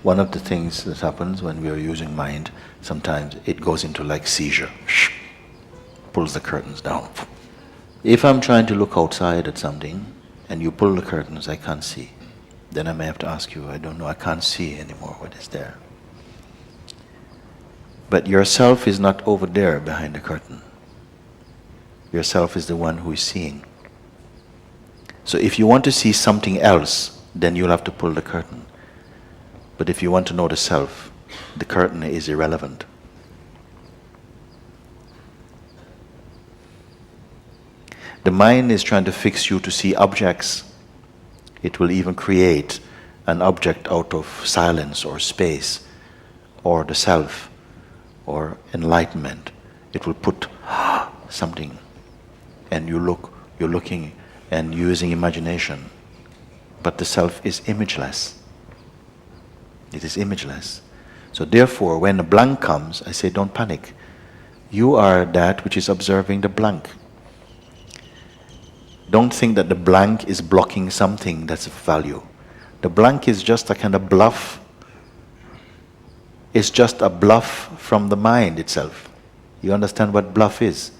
one of the things that happens when we are using mind, sometimes it goes into like seizure, pulls the curtains down. If I'm trying to look outside at something and you pull the curtains, I can't see. Then I may have to ask you, I don't know, I can't see anymore what is there. But yourself is not over there behind the curtain. Yourself is the one who is seeing. So if you want to see something else, then you'll have to pull the curtain. But if you want to know the self, the curtain is irrelevant. The mind is trying to fix you to see objects. It will even create an object out of silence or space or the self or enlightenment. It will put something and you're looking and using imagination. But the self is imageless. It is imageless. So therefore, when a blank comes, I say, don't panic. You are that which is observing the blank. Don't think that the blank is blocking something that's of value. The blank is just a kind of bluff. It's just a bluff from the mind itself. You understand what bluff is?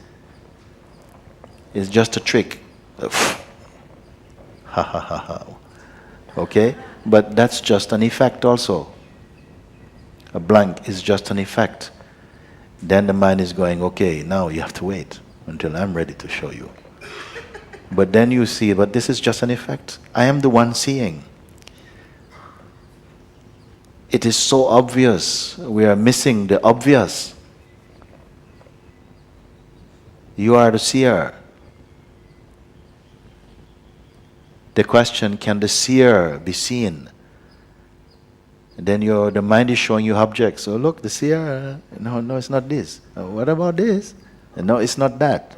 It's just a trick. Ha ha ha ha. Okay? But that's just an effect also. A blank is just an effect. Then the mind is going, okay, now you have to wait until I'm ready to show you. But then you see, but this is just an effect. I am the one seeing. It is so obvious. We are missing the obvious. You are the seer. The question, can the seer be seen? And then the mind is showing you objects. Oh, look, the seer. No, it's not this. What about this? No, it's not that.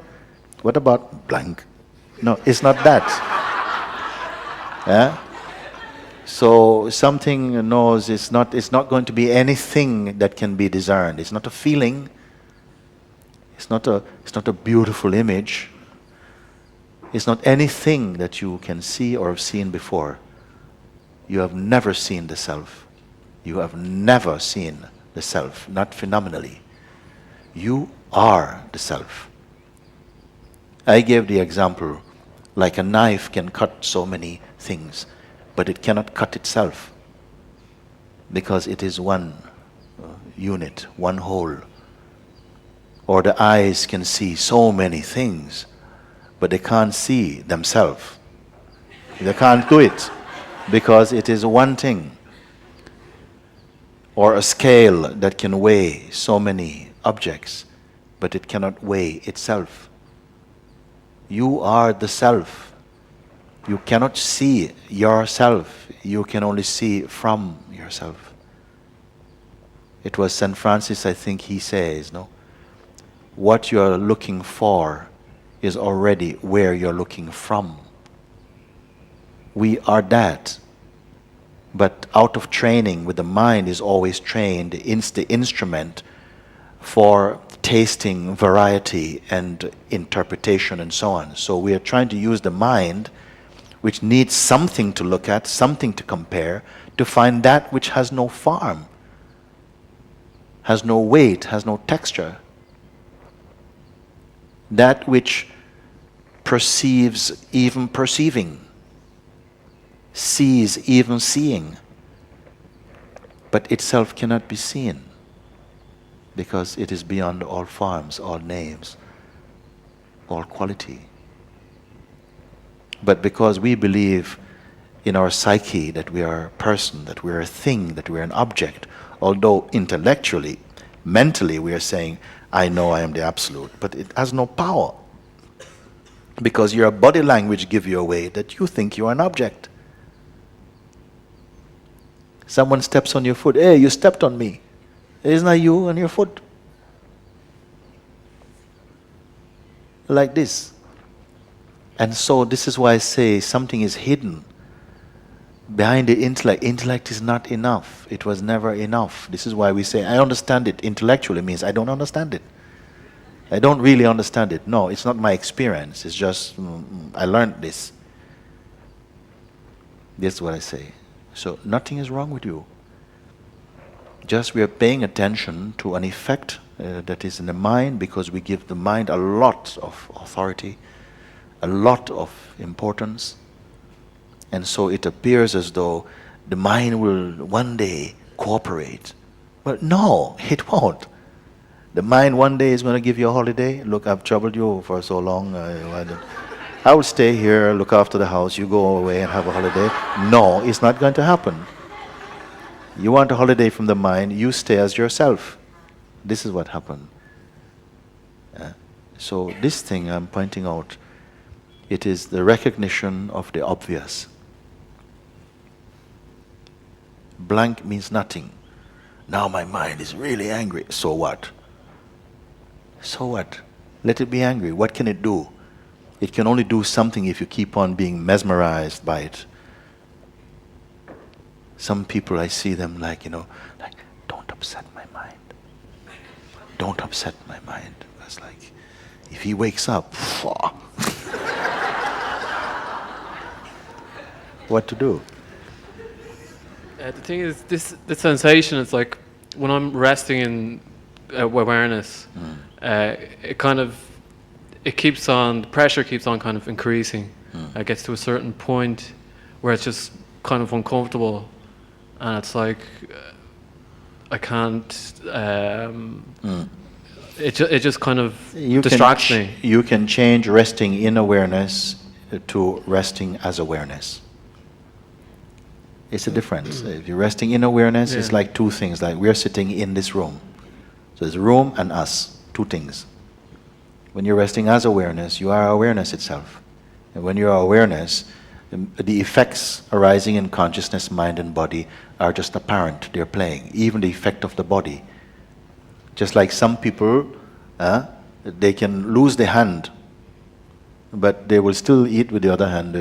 What about blank? No, it's not that. Yeah? So something knows it's not going to be anything that can be discerned. It's not a feeling. It's not a beautiful image. It's not anything that you can see or have seen before. You have never seen the self. You have never seen the self, not phenomenally. You are the self. I gave the example, like a knife can cut so many things, but it cannot cut itself because it is one unit, one whole. Or the eyes can see so many things, but they can't see themselves. They can't do it because it is one thing. Or a scale that can weigh so many objects, but it cannot weigh itself. You are the self. You cannot see yourself. You can only see from yourself. It was St. Francis, I think he says, no? What you're looking for is already where you're looking from. We are that. But out of training with the mind is always trained, it's the instrument for tasting variety and interpretation and so on. So we are trying to use the mind, which needs something to look at, something to compare, to find that which has no form, has no weight, has no texture. That which perceives even perceiving, sees even seeing, but itself cannot be seen because it is beyond all forms, all names, all quality. But because we believe in our psyche that we are a person, that we are a thing, that we are an object, although intellectually, mentally we are saying, I know I am the absolute, but it has no power because your body language gives you away that you think you are an object. Someone steps on your foot. Hey, you stepped on me. Isn't that you on your foot? Like this. And so this is why I say something is hidden behind the intellect. Intellect is not enough. It was never enough. This is why we say, I understand it intellectually means I don't understand it. I don't really understand it. No, it's not my experience. It's just, I learned this. This is what I say. So nothing is wrong with you. Just we are paying attention to an effect that is in the mind, because we give the mind a lot of authority, a lot of importance, and so it appears as though the mind will one day cooperate. But no, it won't. The mind one day is going to give you a holiday. Look, I've troubled you for so long. I will stay here, look after the house, you go away and have a holiday. No, it's not going to happen. You want a holiday from the mind, you stay as yourself. This is what happened. So this thing I'm pointing out, it is the recognition of the obvious. Blank means nothing. Now my mind is really angry. So what? So what? Let it be angry. What can it do? It can only do something if you keep on being mesmerized by it. Some people, I see them like, don't upset my mind. Don't upset my mind. It's like, if he wakes up, what to do? The thing is, the sensation is like when I'm resting in awareness, it keeps on, the pressure keeps on kind of increasing. It gets to a certain point where it's just kind of uncomfortable, and it's like I can't. It just kind of distracts me. You can change resting in awareness to resting as awareness. It's a difference. If you're resting in awareness, it's like two things. Like we're sitting in this room. So it's room and us, two things. When you're resting as awareness, you are awareness itself. And when you are awareness, the effects arising in consciousness, mind and body are just apparent. They're playing. Even the effect of the body. Just like some people, they can lose their hand, but they will still eat with the other hand.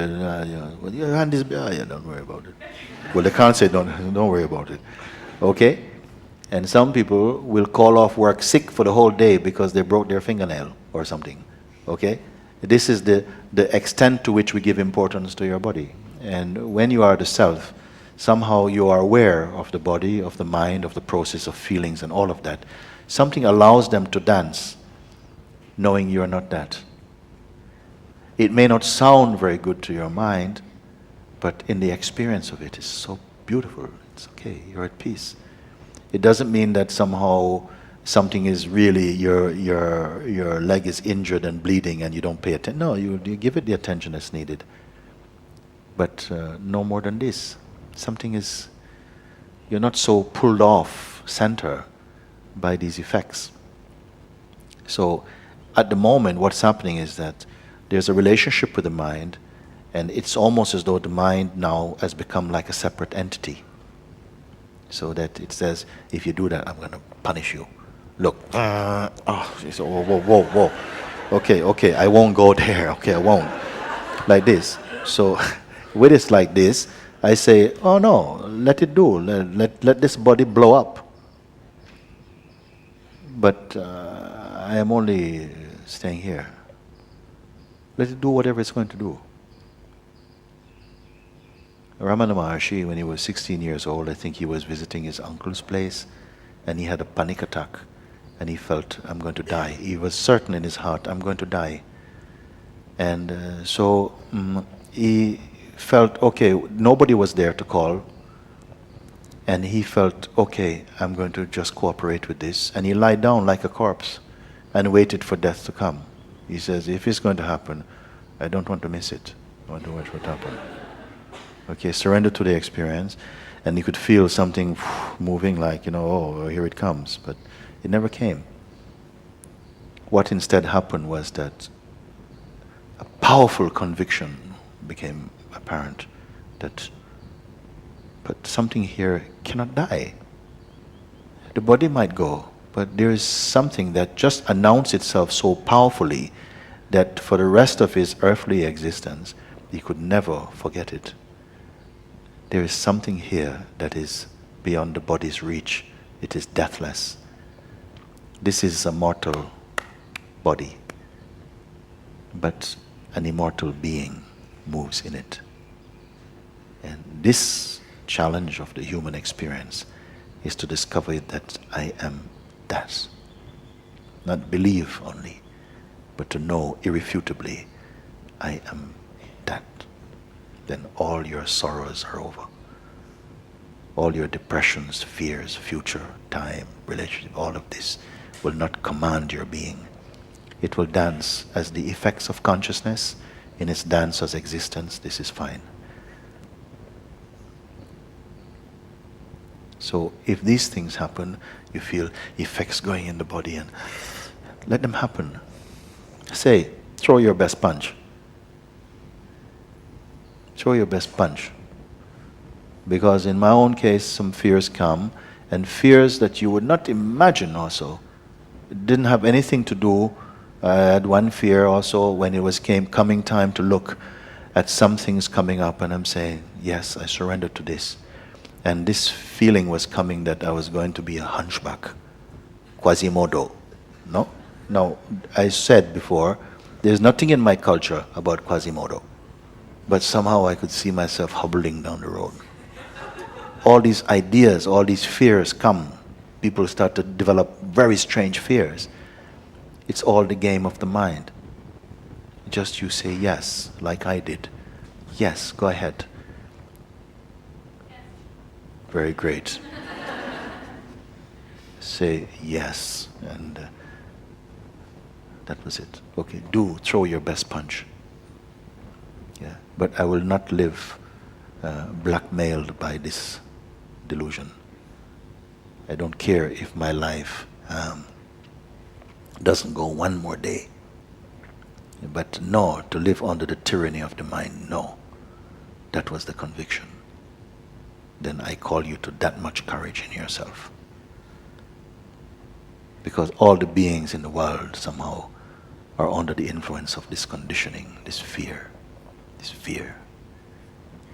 Well, your hand is bad. Don't worry about it. Well, they can't say don't worry about it. Okay? And some people will call off work sick for the whole day because they broke their fingernail or something. Okay? This is the extent to which we give importance to your body. And when you are the self, somehow you are aware of the body, of the mind, of the process of feelings and all of that. Something allows them to dance, knowing you are not that. It may not sound very good to your mind, but in the experience of it, it's so beautiful. It's okay, you're at peace. It doesn't mean that somehow something is really, your leg is injured and bleeding and you don't pay attention. No, you give it the attention that's needed. But no more than this. Something is, you're not so pulled off center by these effects. So at the moment, what's happening is that there's a relationship with the mind, and it's almost as though the mind now has become like a separate entity. So that it says, if you do that, I'm going to punish you. Look, whoa. Okay, I won't go there. Okay, I won't. Like this. So with it like this, I say, oh no, let it do. Let this body blow up. But I am only staying here. Let it do whatever it's going to do. Ramana Maharshi, when he was 16 years old, I think he was visiting his uncle's place, and he had a panic attack, and he felt, I'm going to die. He was certain in his heart, I'm going to die. And so he felt, okay, nobody was there to call, and he felt, okay, I'm going to just cooperate with this. And he lied down like a corpse and waited for death to come. He says, if it's going to happen, I don't want to miss it. I want to watch what happens. Okay, surrender to the experience. And he could feel something moving like, oh, here it comes. But it never came. What instead happened was that a powerful conviction became apparent that, but something here cannot die. The body might go, but there is something that just announced itself so powerfully that for the rest of his earthly existence, he could never forget it. There is something here that is beyond the body's reach. It is deathless. This is a mortal body, but an immortal being moves in it. And this challenge of the human experience is to discover that I am that. Not believe only, but to know irrefutably, I am that. Then all your sorrows are over. All your depressions, fears, future, time, relationship, all of this will not command your being. It will dance as the effects of consciousness in its dance as existence. This is fine. So if these things happen, you feel effects going in the body, and let them happen. Say, throw your best punch. Throw your best punch. Because in my own case, some fears come, and fears that you would not imagine also. It didn't have anything to do. I had one fear also when it was coming time to look at some things coming up, and I'm saying, yes, I surrender to this. And this feeling was coming that I was going to be a hunchback, Quasimodo. No? Now, I said before, there's nothing in my culture about Quasimodo. But somehow I could see myself hobbling down the road. All these ideas, all these fears come. People start to develop very strange fears. It's all the game of the mind. Just you say yes, like I did. Yes, go ahead. Very great. Say yes, and that was it. Okay, throw your best punch. Yeah, but I will not live blackmailed by this delusion. I don't care if my life doesn't go one more day. But no, to live under the tyranny of the mind, no. That was the conviction. Then I call you to that much courage in yourself. Because all the beings in the world somehow are under the influence of this conditioning, this fear,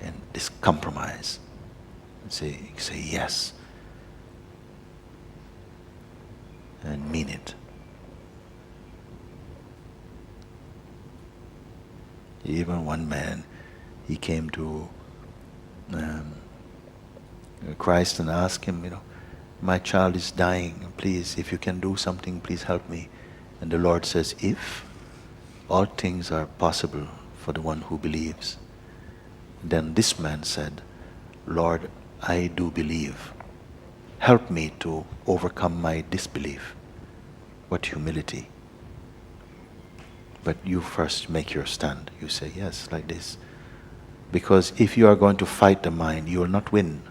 and this compromise. And say yes, and mean it. Even one man, he came to Christ and asked him, my child is dying, please, if you can do something, please help me. And the Lord says, if all things are possible for the one who believes. Then this man said, Lord, I do believe. Help me to overcome my disbelief. What humility. But you first make your stand. You say yes, like this. Because if you are going to fight the mind, you will not win.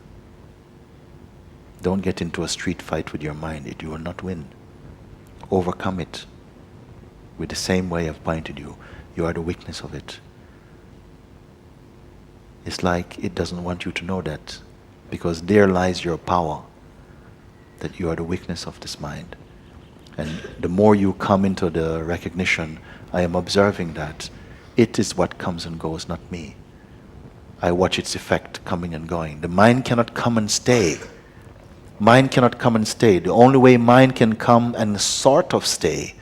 Don't get into a street fight with your mind. You will not win. Overcome it with the same way I've pointed you. You are the witness of it. It's like it doesn't want you to know that, because there lies your power, that you are the witness of this mind. And the more you come into the recognition, I am observing that it is what comes and goes, not me. I watch its effect coming and going. The mind cannot come and stay. Mind cannot come and stay. The only way mind can come and sort of stay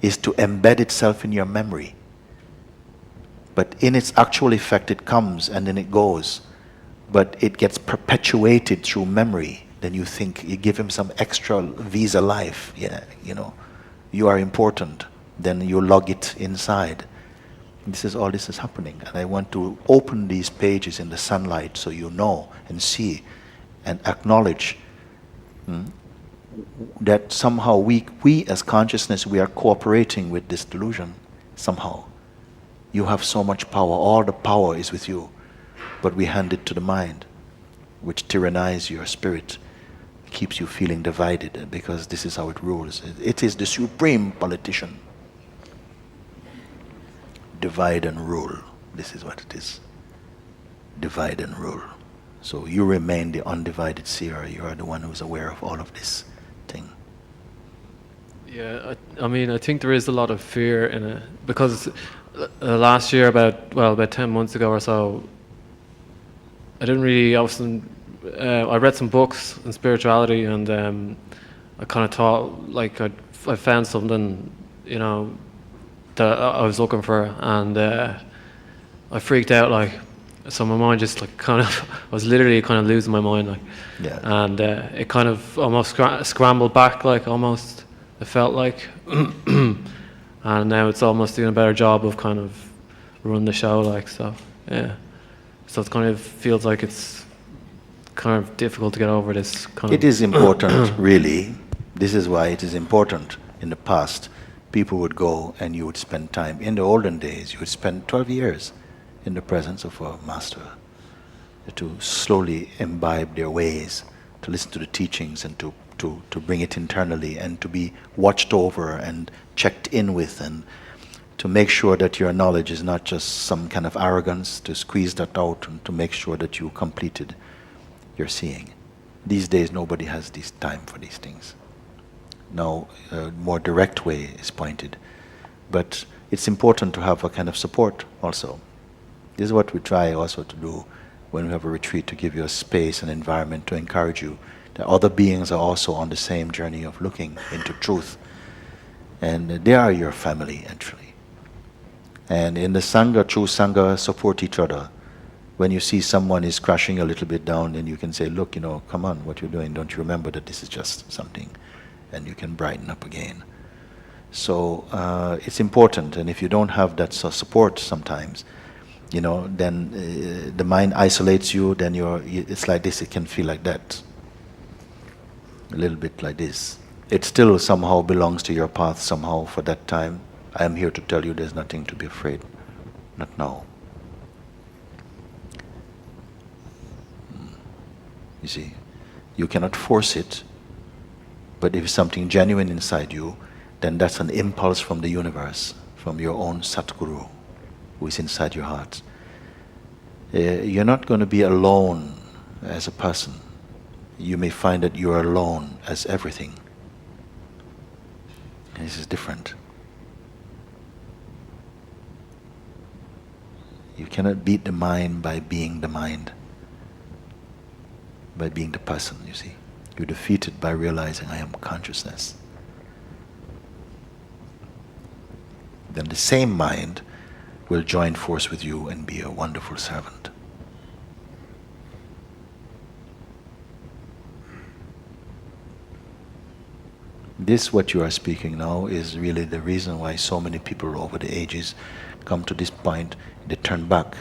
is to embed itself in your memory. But in its actual effect, it comes and then it goes. But it gets perpetuated through memory. Then you think, you give him some extra visa life. Yeah, you are important. Then you log it inside. All this is happening. And I want to open these pages in the sunlight so you know and see and acknowledge that somehow we as consciousness, we are cooperating with this delusion. Somehow. You have so much power. All the power is with you. But we hand it to the mind, which tyrannizes your spirit, keeps you feeling divided, because this is how it rules. It is the supreme politician. Divide and rule. This is what it is. Divide and rule. So you remain the undivided seer. You are the one who's aware of all of this thing. Yeah, I think there is a lot of fear in it, because last year, about 10 months ago or so, I read some books on spirituality, and I kind of thought, like, I found something, that I was looking for, and I freaked out, like, So my mind just like kind of, I was literally kind of losing my mind, like, Yeah. and it kind of almost scrambled back, like almost. It felt like, and now it's almost doing a better job of kind of running the show, like so. Yeah. So it kind of feels like it's kind of difficult to get over this kind It of. is important, really. This is why it is important. In the past, people would go and you would spend time. In the olden days, you would spend 12 years in the presence of a master to slowly imbibe their ways, to listen to the teachings and to bring it internally and to be watched over and checked in with, and to make sure that your knowledge is not just some kind of arrogance, to squeeze that out and to make sure that you completed your seeing. These days nobody has this time for these things. Now a more direct way is pointed. But it's important to have a kind of support also. This is what we try also to do when we have a retreat, to give you a space and environment to encourage you that other beings are also on the same journey of looking into truth. And they are your family, actually. And in the Sangha, true Sangha support each other. When you see someone is crashing a little bit down, then you can say, look, come on, what you're doing, don't you remember that this is just something? And you can brighten up again. So it's important, and if you don't have that support sometimes, then the mind isolates you, then it's like this, it can feel like that. A little bit like this. It still somehow belongs to your path somehow for that time. I am here to tell you there's nothing to be afraid. Not now. You see, you cannot force it, but if it's something genuine inside you, then that's an impulse from the universe, from your own Satguru, who is inside your heart. You're not going to be alone as a person. You may find that you're alone as everything. And this is different. You cannot beat the mind by being the mind, by being the person, you see. You're defeated by realizing I am consciousness. Then the same mind will join force with you and be a wonderful servant. This, what you are speaking now, is really the reason why so many people over the ages come to this point, they turn back.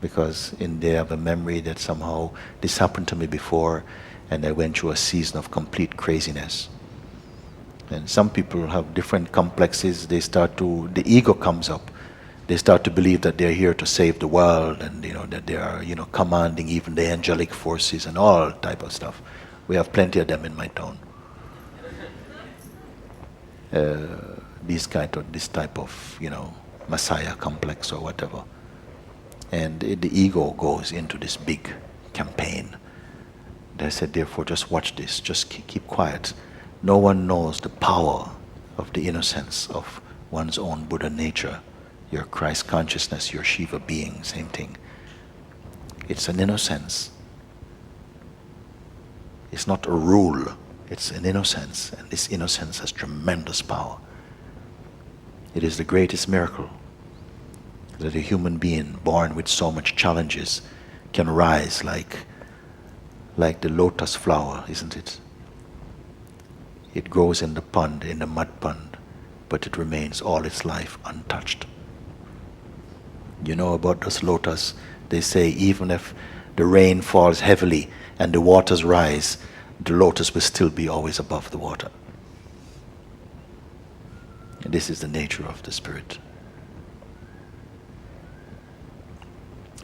Because they have a memory that somehow this happened to me before and I went through a season of complete craziness. And some people have different complexes. The ego comes up. They start to believe that they're here to save the world, and that they are commanding even the angelic forces and all type of stuff. We have plenty of them in my town. This type of Messiah complex or whatever. And the ego goes into this big campaign. They said, therefore, just watch this, just keep quiet. No one knows the power of the innocence of one's own Buddha nature, your Christ consciousness, your Shiva being, same thing. It's an innocence. It's not a rule, it's an innocence, and this innocence has tremendous power. It is the greatest miracle that a human being born with so much challenges can rise like the lotus flower, isn't it? It grows in the pond, in the mud pond, but it remains all its life untouched. You know about this lotus, they say even if the rain falls heavily and the waters rise, the lotus will still be always above the water. And this is the nature of the spirit.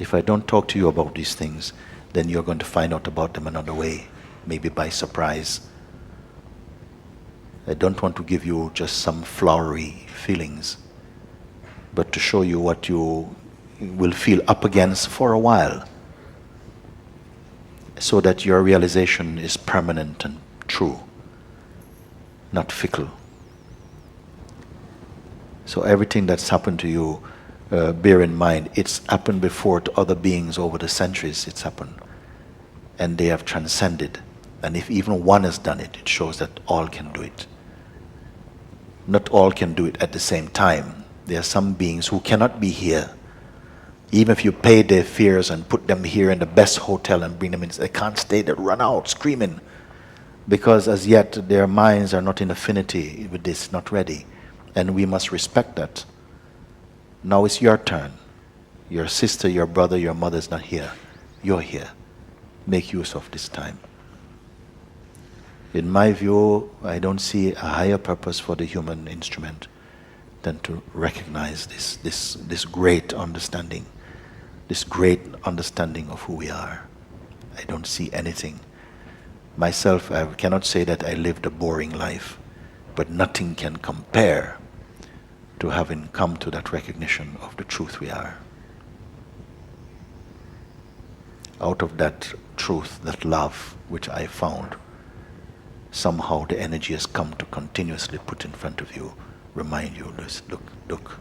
If I don't talk to you about these things, then you're going to find out about them another way, maybe by surprise. I don't want to give you just some flowery feelings, but to show you what you will feel up against for a while, so that your realization is permanent and true, not fickle. So everything that's happened to you, bear in mind, it's happened before to other beings over the centuries. It's happened, and they have transcended. And if even one has done it, it shows that all can do it. Not all can do it at the same time. There are some beings who cannot be here, Even if you pay their fares and put them here in the best hotel and bring them in, they can't stay, they run out screaming. Because as yet their minds are not in affinity with this, not ready. And we must respect that. Now it's your turn. Your sister, your brother, your mother is not here. You're here. Make use of this time. In my view, I don't see a higher purpose for the human instrument than to recognize this great understanding of who we are. I don't see anything. Myself, I cannot say that I lived a boring life, but nothing can compare to having come to that recognition of the truth we are. Out of that truth, that love which I found, somehow the energy has come to continuously put in front of you, remind you, look,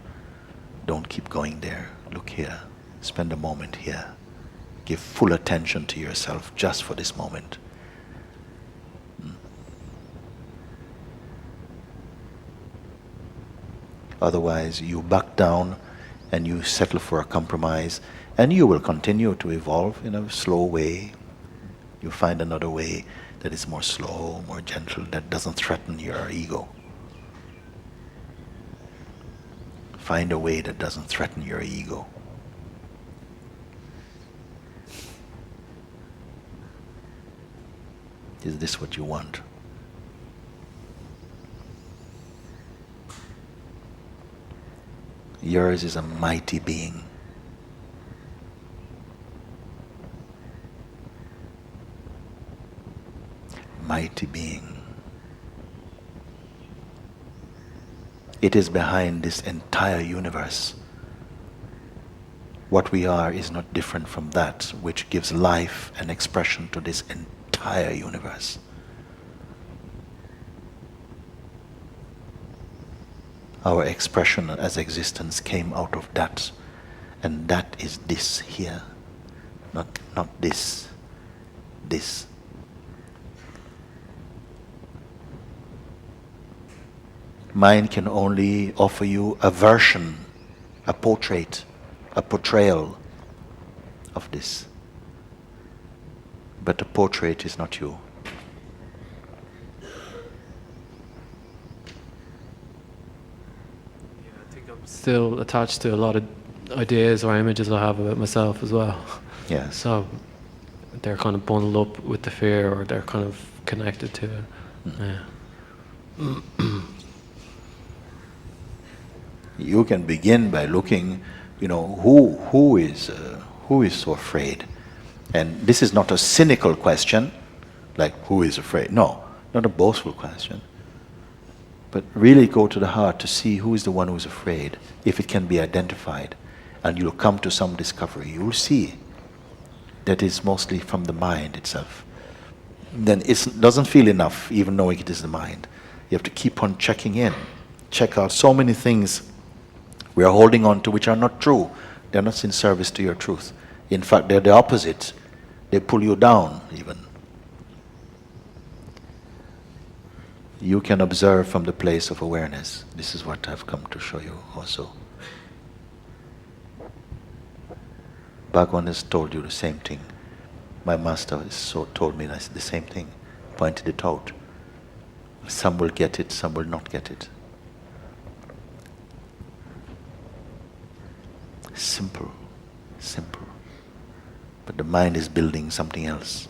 don't keep going there, look here, spend a moment here, give full attention to yourself just for this moment. Otherwise you back down and you settle for a compromise, and you will continue to evolve in a slow way. You find another way that is more slow, more gentle, that doesn't threaten your ego. Find a way that doesn't threaten your ego. Is this what you want? Yours is a mighty being. Mighty being. It is behind this entire universe. What we are is not different from that which gives life and expression to this entire universe. Our expression as existence came out of that, and that is this here, not this. Mind can only offer you a version, a portrait, a portrayal of this. But the portrait is not you. Still attached to a lot of ideas or images I have about myself as well. Yeah. So they're kind of bundled up with the fear, or they're kind of connected to it. Yeah. You can begin by looking, who is so afraid, and this is not a cynical question, like who is afraid. No, not a boastful question. But really go to the heart to see who is the one who is afraid, if it can be identified, and you'll come to some discovery. You'll see that it's mostly from the mind itself. Then it doesn't feel enough, even knowing it is the mind. You have to keep on checking in, check out so many things we are holding on to which are not true. They're not in service to your truth. In fact, they're the opposite. They pull you down even. You can observe from the place of awareness. This is what I've come to show you also. Bhagavan has told you the same thing. My master has told me the same thing, pointed it out. Some will get it, some will not get it. Simple. But the mind is building something else,